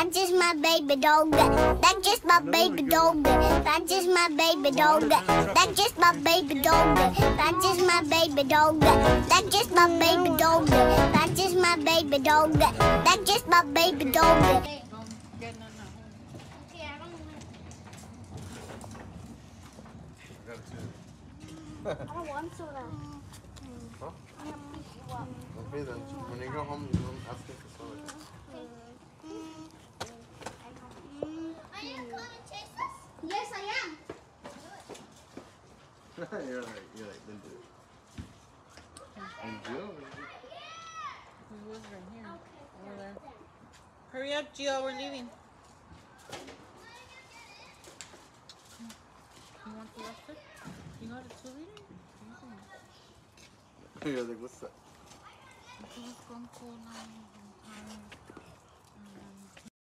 That's just my baby dog. That's just my baby dog. That's just my baby dog. That's just my baby dog. That's just my baby dog. That's just my baby dog. That's just my baby dog. That's just my baby dog. I don't want soda. Huh? Okay then. When you go home, you don't ask me for soda. Are you going to chase us? Yes, I am. You're like, then do it. And Jill? He was right here. Over there. Hurry up, Gio, we're leaving. You want the rest of it? You got a 2 liter? You're like, what's that? It's going cold now. I'm tired.